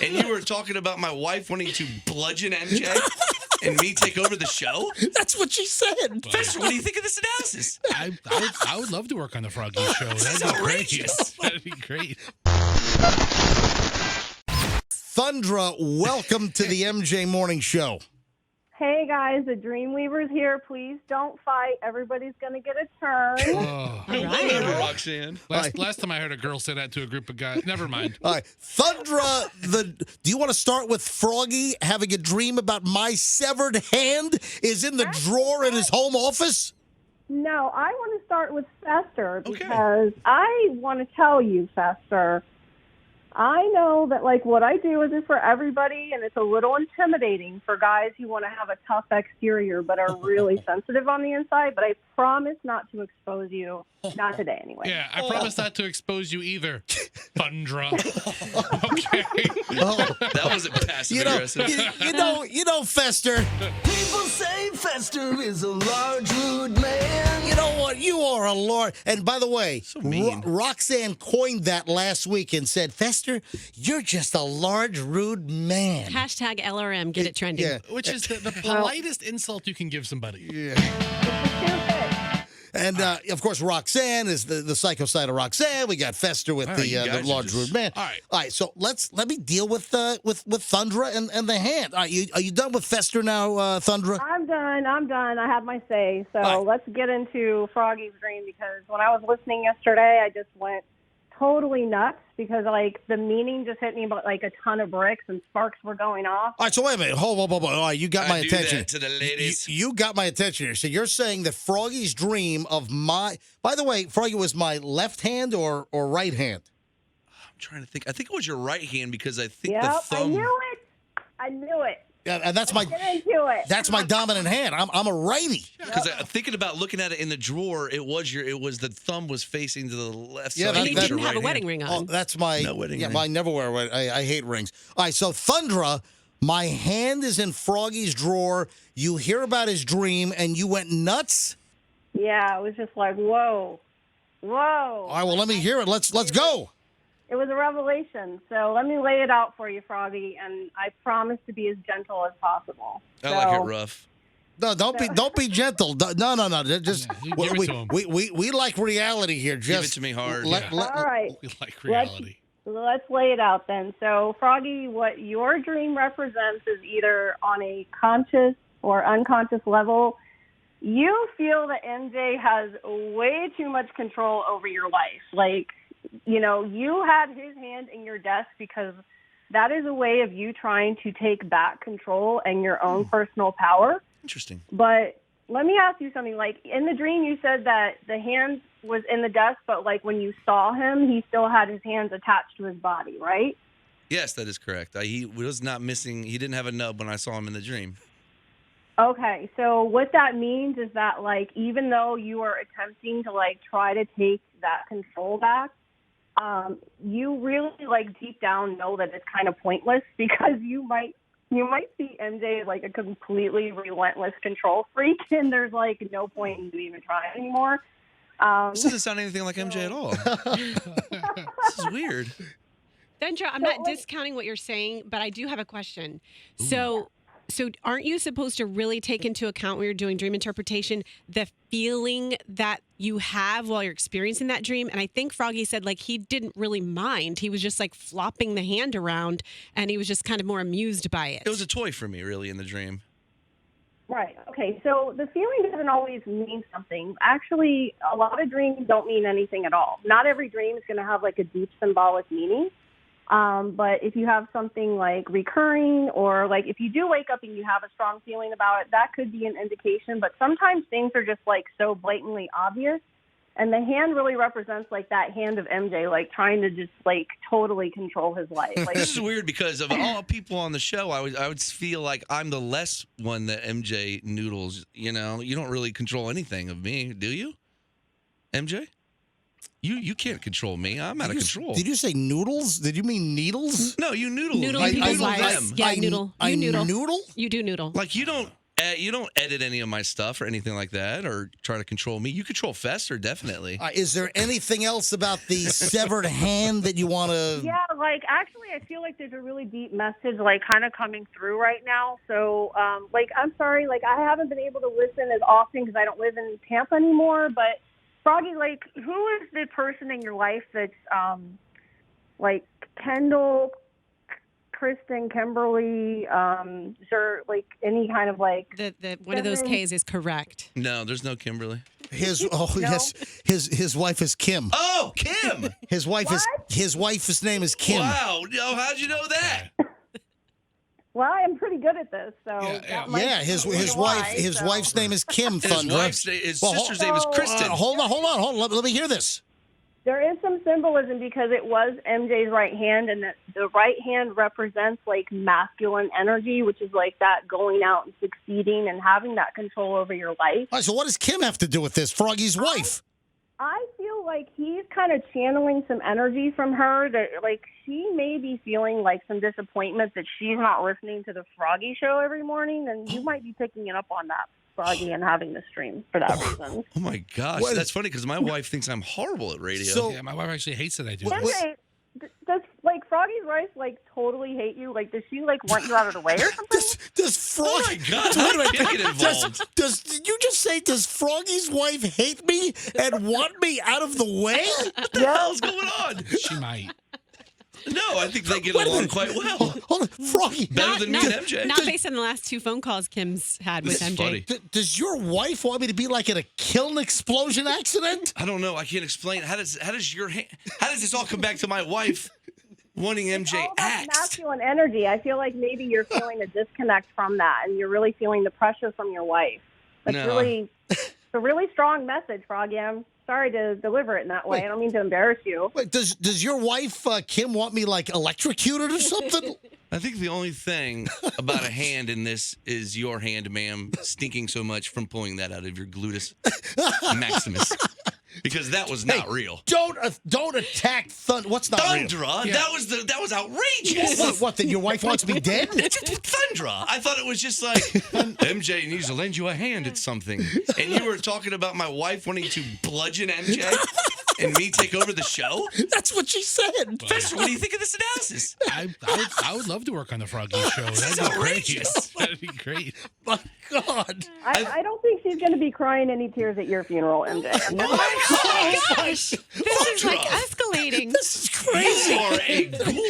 And you were talking about my wife wanting to bludgeon MJ and me take over the show? That's what she said. Fester, what do you think of this analysis? I would love to work on the Froggy show. This is That'd be great. outrageous. That'd be great. Thundra, welcome to the MJ Morning Show. Hey guys, the Dreamweaver's here. Please don't fight. Everybody's gonna get a turn. Oh. Whatever, Roxanne. Last time I heard a girl say that to a group of guys. Never mind. All right, Thundra, do you want to start with Froggy having a dream about my severed hand is in the drawer in his home office? No, I want to start with Fester Okay. because I want to tell you, Fester, I know that like what I do isn't for everybody, and it's a little intimidating for guys who want to have a tough exterior but are really sensitive on the inside. But I promise not to expose you. Not today, anyway. Yeah, I promise not to expose you either, Thundra. Okay. Oh, That wasn't passive aggressive. you know, Fester. People say Fester is a large, rude man. You know what? You are a lord. And by the way, So mean. Roxanne coined that last week and said, Fester, you're just a large, rude man. Hashtag LRM, get it trending. Yeah. Which is the politest insult you can give somebody. And, of course, Roxanne is the psycho side of Roxanne. We got Fester with All right, you the guys are large, just- rude man. All right. All right, so let me deal with Thundra and the hand. Are you done with Fester now, Thundra? I'm done. I had my say. So All right. let's get into Froggy's dream because when I was listening yesterday, I just went totally nuts because like the meaning just hit me like a ton of bricks and sparks were going off. All right, so wait a minute. Hold on. All right, you got my I do attention. that to the ladies. You got my attention here. So you're saying that Froggy's dream of my... By the way, Froggy was my left hand or right hand? I'm trying to think. I think it was your right hand because I think Yep, the I thumb. knew it. I knew it. Yeah, and that's my... Get into it. That's my dominant hand. I'm a righty. Because thinking about looking at it in the drawer, it was the thumb was facing to the left Yeah, side. that- And he that- didn't have a right wedding hand. ring Oh, on. that's my... No wedding yeah, ring. I never wear a wedding. I hate rings. All right, so Thundra, my hand is in Froggy's drawer. You hear about his dream, and you went nuts? Yeah, it was just like, whoa. All right, well, let me hear it. Let's go. It was a revelation. So let me lay it out for you, Froggy, and I promise to be as gentle as possible. I like it rough. No, don't be gentle. No. Just Yeah, give it to him. we like reality here. Give Just it to me hard. let- All right. We like reality. Let's lay it out then. So, Froggy, what your dream represents is either on a conscious or unconscious level, you feel that MJ has way too much control over your life. Like, you know, you had his hand in your desk because that is a way of you trying to take back control and your own personal power. Interesting. But let me ask you something. Like, in the dream, you said that the hand was in the desk, but, like, when you saw him, he still had his hands attached to his body, right? Yes, that is correct. He was not missing. He didn't have a nub when I saw him in the dream. Okay, so what that means is that, like, even though you are attempting to, like, try to take that control back, you really, like, deep down know that it's kind of pointless because you might see MJ as, like, a completely relentless control freak, and there's, like, no point in you even trying anymore. This doesn't sound anything like MJ at all. This is weird. Thundra, I'm not discounting what you're saying, but I do have a question. So aren't you supposed to really take into account when you're doing dream interpretation the feeling that you have while you're experiencing that dream? And I think Froggy said like he didn't really mind. He was just like flopping the hand around and he was just kind of more amused by it. It was a toy for me, really, in the dream. Right. Okay. So the feeling doesn't always mean something. Actually, a lot of dreams don't mean anything at all. Not every dream is going to have like a deep symbolic meaning. But if you have something like recurring or like if you do wake up and you have a strong feeling about it, that could be an indication. But sometimes things are just like so blatantly obvious. And the hand really represents like that hand of MJ, like trying to just like totally control his life. Like, This is weird because of all people on the show, I would feel like I'm the less one that MJ noodles. You know, you don't really control anything of me, do you, MJ? You can't control me. I'm out of control. Did you say noodles? Did you mean needles? No, you noodle. Noodle I people's noodle lives. them. Yeah, noodle. I You noodle. noodle? You do noodle. Like you don't You don't edit any of my stuff or anything like that, or try to control me. You control Fester, definitely. Is there anything else about the severed hand that you want to? Yeah, like actually, I feel like there's a really deep message, like kind of coming through right now. So, like, I'm sorry, like I haven't been able to listen as often because I don't live in Tampa anymore. But Froggy, like, who is the person in your life that's like Kendall, Kristen, Kimberly, like any kind of like The one of those K's is correct. No, there's no Kimberly. Yes, his wife is Kim. Oh, Kim. His wife's name is Kim. Wow. No, how'd you know that? Well, I'm pretty good at this, so His wife's name is Kim. His Thundra. his sister's name is Kristen. Hold on. Let me hear this. There is some symbolism because it was MJ's right hand, and that the right hand represents like masculine energy, which is like that going out and succeeding and having that control over your life. All right, so what does Kim have to do with this? Froggy's wife. I feel like he's kind of channeling some energy from her that like she may be feeling like some disappointment that she's not listening to the Froggy show every morning, and you might be picking it up on that, Froggy, and having the stream for that reason. Oh my gosh, that's funny because my wife thinks I'm horrible at radio. So- Yeah, my wife actually hates that I do One this. day, does like Froggy's wife like totally hate you? Like, does she like want you out of the way or something? Does Froggy? Oh my God, Wait a minute. can't get involved. Did you just say does Froggy's wife hate me and want me out of the way? What the hell's going on? She might. No, I think they get Wait a along minute. quite well. Hold on, Froggy. Better than me and MJ. Not based on the last 2 phone calls Kim's had with This is MJ. funny. Does your wife want me to be like in a kiln explosion accident? I don't know. I can't explain. How does this all come back to my wife wanting MJ All that axed? masculine energy. I feel like maybe you're feeling a disconnect from that, and you're really feeling the pressure from your wife. That's No. really it's a really strong message, Froggy. I'm sorry to deliver it in that way. Wait. I don't mean to embarrass you. Wait, does your wife Kim want me like electrocuted or something? I think the only thing about a hand in this is your hand, ma'am, stinking so much from pulling that out of your gluteus maximus. Because that was not real. Don't attack Thundra. What's not real? Thundra? Yeah. That was outrageous. What? That your wife wants me dead? Thundra. I thought it was just like MJ needs to lend you a hand at something, and you were talking about my wife wanting to bludgeon MJ and me take over the show. That's what she said. Fester, what do you think of this analysis? I would love to work on the Froggy show. This is That'd be great. outrageous. That'd be great. My God. I don't think she's going to be crying any tears at your funeral, MJ. Oh my gosh. This is like escalating. This is crazy. You are a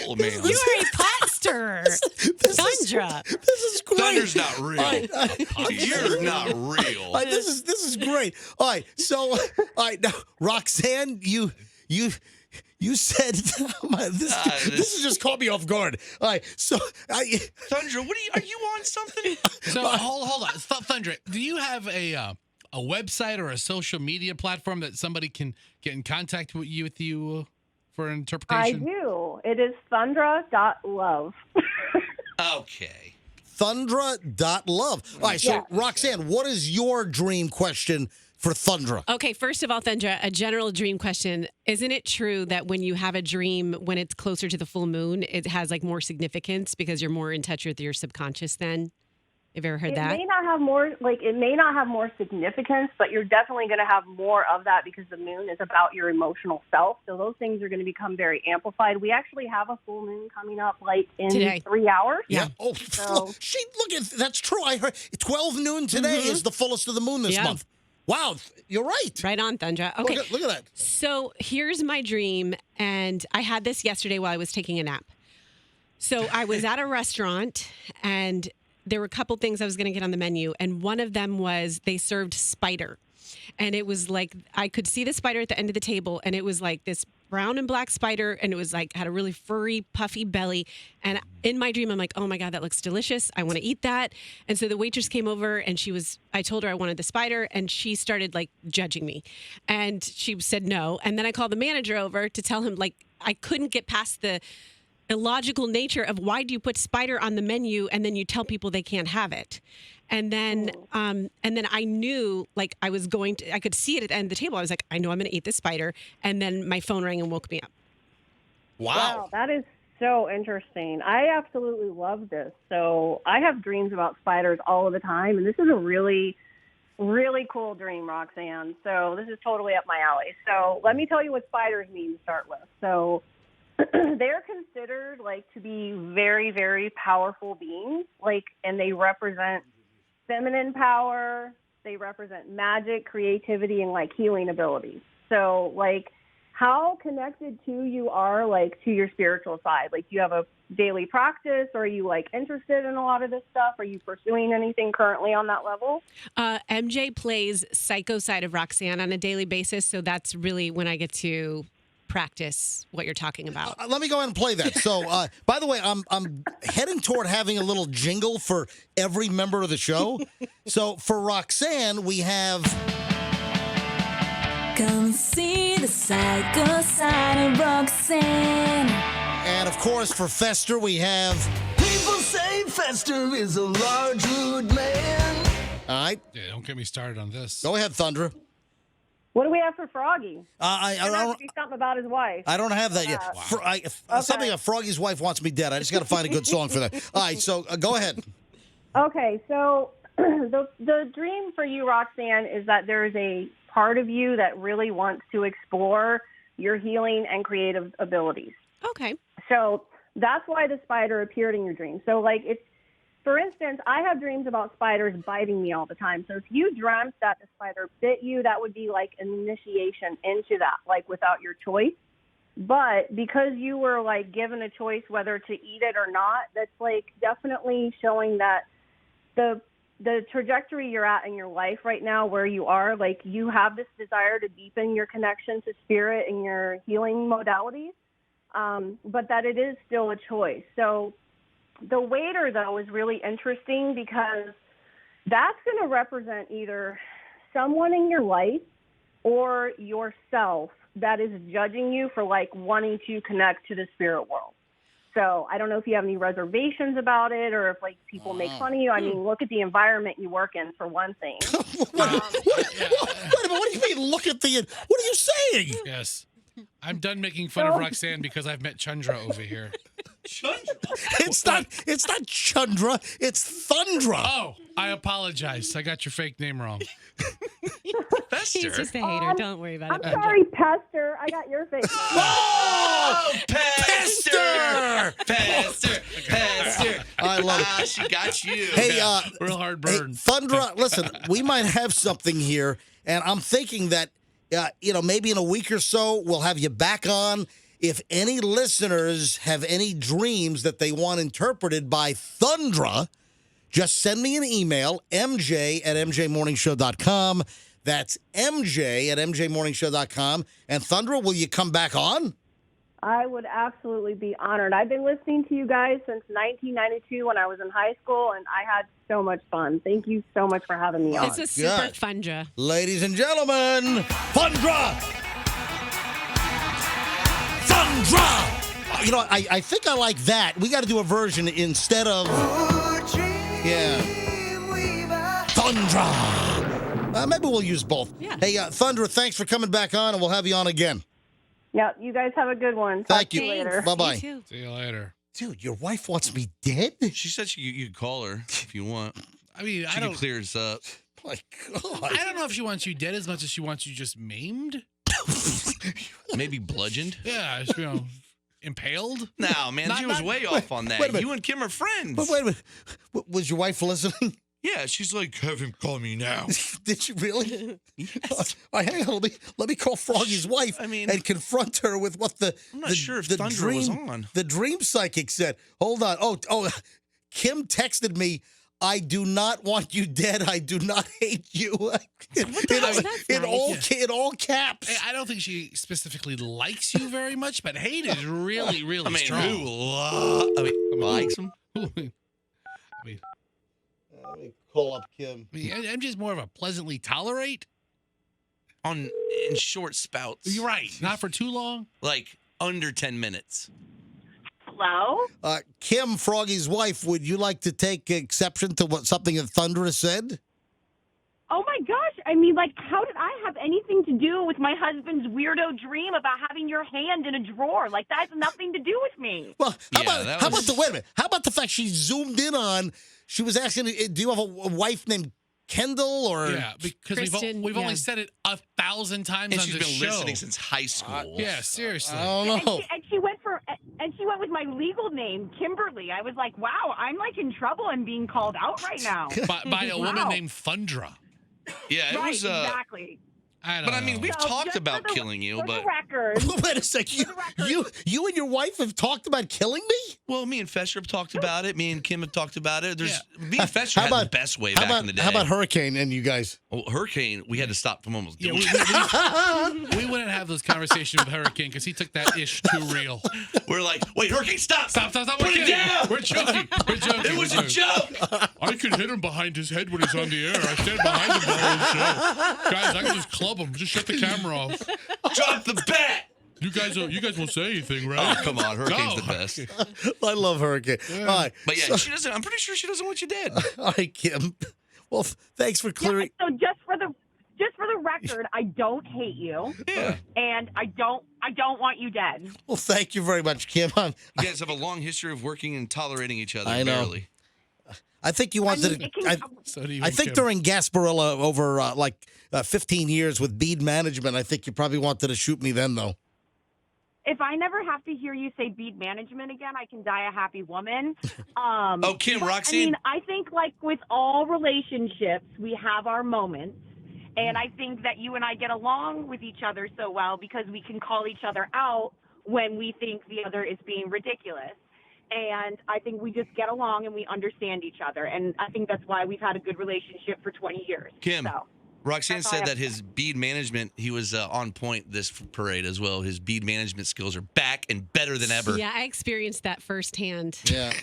ghoul, man. You are a pot stirrer. Thundra. This is great. Thunder's not real. You're not real. All right, this is great. All right, so now Roxanne, you said this has just caught me off guard. All right, so Thundra, are you on something? So hold on, Thundra. Do you have a website or a social media platform that somebody can get in contact with you for an I interpretation? do. It is thundra.love. Okay. Thundra.love. All right, so Yeah. Roxanne, what is your dream question for Thundra? Okay, first of all, Thundra, a general dream question. Isn't it true that when you have a dream, when it's closer to the full moon, it has like more significance because you're more in touch with your subconscious then? Have you ever heard It that? may not have more significance, but you're definitely going to have more of that because the moon is about your emotional self. So those things are going to become very amplified. We actually have a full moon coming up like in Today. 3 hours. Yeah. Oh, So- look at that's true. I heard 12 noon today is the fullest of the moon this Yeah. month. Wow, you're right. Right on, Thundra. Okay. Look at that. So here's my dream, and I had this yesterday while I was taking a nap. So I was at a restaurant, and there were a couple things I was going to get on the menu, and one of them was they served spider. And it was like, I could see the spider at the end of the table, and it was like this brown and black spider, and it was like, had a really furry, puffy belly. And in my dream, I'm like, oh my God, that looks delicious. I want to eat that. And so the waitress came over, and I told her I wanted the spider, and she started like judging me. And she said no. And then I called the manager over to tell him, like, I couldn't get past the illogical nature of why do you put spider on the menu and then you tell people they can't have it. And then I knew like I could see it at the end of the table. I was like, I know I'm going to eat this spider. And then my phone rang and woke me up. Wow. That is so interesting. I absolutely love this. So I have dreams about spiders all of the time, and this is a really, really cool dream, Roxanne. So this is totally up my alley. So let me tell you what spiders mean to start with. So they're considered to be very, very powerful beings, and they represent feminine power. They represent magic, creativity, and healing abilities. So how connected to you are to your spiritual side? Do you have a daily practice, or are you interested in a lot of this stuff? Are you pursuing anything currently on that level? MJ plays psycho side of Roxanne on a daily basis, so that's really when I get to practice what you're talking about. Let me go ahead and play that. So, by the way, I'm heading toward having a little jingle for every member of the show. So, for Roxanne, we have... Come see the psycho side of Roxanne. And, of course, for Fester, we have... People say Fester is a large, rude man. All right. Yeah, don't get me started on this. Go ahead, Thundra. What do we have for Froggy? I There has don't... to be something about his wife. I don't have that yet. Wow. Something Froggy's wife wants me dead. I just got to find a good song for that. All right, so go ahead. Okay, so the dream for you, Roxanne, is that there is a part of you that really wants to explore your healing and creative abilities. Okay. So that's why the spider appeared in your dream. So it's, for instance, I have dreams about spiders biting me all the time. So if you dreamt that the spider bit you, that would be an initiation into that, without your choice. But because you were given a choice whether to eat it or not, that's definitely showing that the trajectory you're at in your life right now, where you are, you have this desire to deepen your connection to spirit and your healing modalities, but that it is still a choice. So the waiter, though, is really interesting because that's going to represent either someone in your life or yourself that is judging you for wanting to connect to the spirit world. So I don't know if you have any reservations about it, or if people make fun of you. I mean, look at the environment you work in, for one thing. Wait a minute, what do you mean, look at the... What are you saying? Yes. I'm done making fun of Roxanne because I've met Thundra over here. It's not Chandra, it's Thundra. Oh, I apologize. I got your fake name wrong. Fester. He's just a hater. Don't worry about I'm it. sorry, Pester. I got your face. Oh, Pester! Pester! Pester! I love it. She got you. Hey, Real hard hey, burn. Thundra, listen, we might have something here, and I'm thinking that, maybe in a week or so, we'll have you back on. If any listeners have any dreams that they want interpreted by Thundra, just send me an email, mj@mjmorningshow.com. That's mj@mjmorningshow.com. And Thundra, will you come back on? I would absolutely be honored. I've been listening to you guys since 1992 when I was in high school, and I had so much fun. Thank you so much for having me on. It's a super God. Thundra. Ladies and gentlemen, Thundra! Thundra! I think I like that. We got to do a version instead of... Yeah. Thundra! Maybe we'll use both. Yeah. Hey, Thundra, thanks for coming back on, and we'll have you on again. Yeah, you guys have a good one. Thank Talk to you. later. Bye-bye. You too. See you later. Dude, your wife wants me dead? She said you could call her if you want. I mean, She can clear this up. My God. I don't know if she wants you dead as much as she wants you just maimed. Maybe bludgeoned. Yeah, impaled. No, man, she was way off on wait a that. minute. You and Kim are friends. But wait a minute. Was your wife listening? Yeah, she's like, have him call me now. Did you really? Yes. All right, hang on. Let me call Froggy's wife and confront her with what I'm not sure if Thundra was on. The dream psychic said. Hold on. Oh, Kim texted me, I do not want you dead. I do not hate you. In all caps. I don't think she specifically likes you very much, but hate is really, really strong. Likes him? Let me call up Kim. I'm just more of a pleasantly tolerate. In short spouts. You're right. Not for too long. Like under 10 minutes. Hello? Kim, Froggy's wife, would you like to take exception to something that Thundra said? Oh my gosh. I mean, like, how did I have anything to do with my husband's weirdo dream about having your hand in a drawer? Like, that has nothing to do with me. Well, Yeah, that how about was- the wait a minute? How about the fact she zoomed in on? She was asking, "Do you have a wife named Kendall?" Or Yeah, because Kristen, we've yeah. only said it 1,000 times And on she's this been show. listening since high school. Yeah, seriously. I don't know. And she went with my legal name, Kimberly. I was like, wow, I'm like in trouble and being called out right now. by a woman Wow. named Thundra. Yeah, it Right, was. exactly. I don't But I know. mean, we've So talked just about for the- killing you, for but the record, Wait a second. You and your wife have talked about killing me? well, me and Fesher have talked about it. Me and Kim have talked about it. There's me and Fesher How had about- the best way How back about in the day. how about Hurricane and you guys? Oh, Hurricane? We had to stop from almost Yeah, doing. we wouldn't have those conversations with Hurricane because he took that ish too real. We're like, wait, Hurricane, stop! Stop. Put We're it kidding. down! We're joking. We're joking. It was We're a joking. joke. I can hit him behind his head when he's on the air. I stand behind him the whole show. Guys, I can just club him. Just shut the camera off. Drop the bet. You guys won't say anything, Oh, right? come on, Hurricane's No. the best. I love Hurricane. All right. But yeah, So- she doesn't. I'm pretty sure she doesn't want you dead. all right, Kim. Well, thanks for clearing. so just for the record, I don't hate you, Yeah. and I don't want you dead. Well, thank you very much, Kim. You guys have a long history of working and tolerating each other. I know. Barely. I think you wanted it to. can- So do you I and think Kim. during Gasparilla over 15 years with bead management, I think you probably wanted to shoot me then, though. If I never have to hear you say bead management again, I can die a happy woman. Oh, Kim, but, Roxanne. I mean, I think like with all relationships, we have our moments. And I think that you and I get along with each other so well because we can call each other out when we think the other is being ridiculous. And I think we just get along and we understand each other. And I think that's why we've had a good relationship for 20 years. Kim. So. Roxanne That's all I said have that to his bead management, he was on point this parade as well. His bead management skills are back and better than ever. Yeah, I experienced that firsthand. Yeah.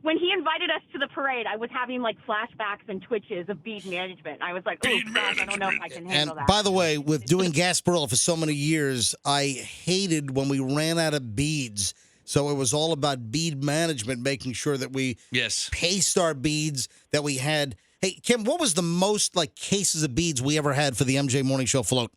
When he invited us to the parade, I was having like flashbacks and twitches of bead management. I was like, oh, gosh, I don't know if I can And handle that. by the way, with doing Gasparilla for so many years, I hated when we ran out of beads. So it was all about bead management, making sure that we Yes. paced our beads, that we had. Hey, Kim, what was the most cases of beads we ever had for the MJ Morning Show float?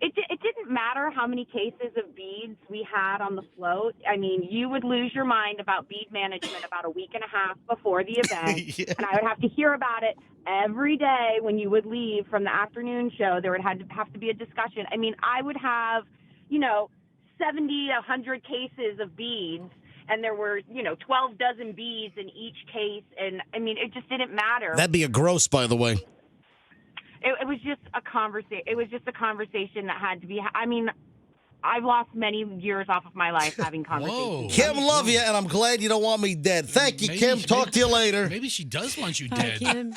It didn't matter how many cases of beads we had on the float. I mean, you would lose your mind about bead management about a week and a half before the event. Yeah. And I would have to hear about it every day when you would leave from the afternoon show. There would have to be a discussion. I mean, I would have, 70, 100 cases of beads. And there were, 12 dozen beads in each case. And, I mean, it just didn't matter. That'd be a gross, by the way. It was just a conversation. It was just a conversation that had to be. I mean, I've lost many years off of my life having conversations. Whoa. Kim, love you, and I'm glad you don't want me dead. Thank you, Maybe Kim. she- Talk to you later. Maybe she does want you Bye, dead. Kim.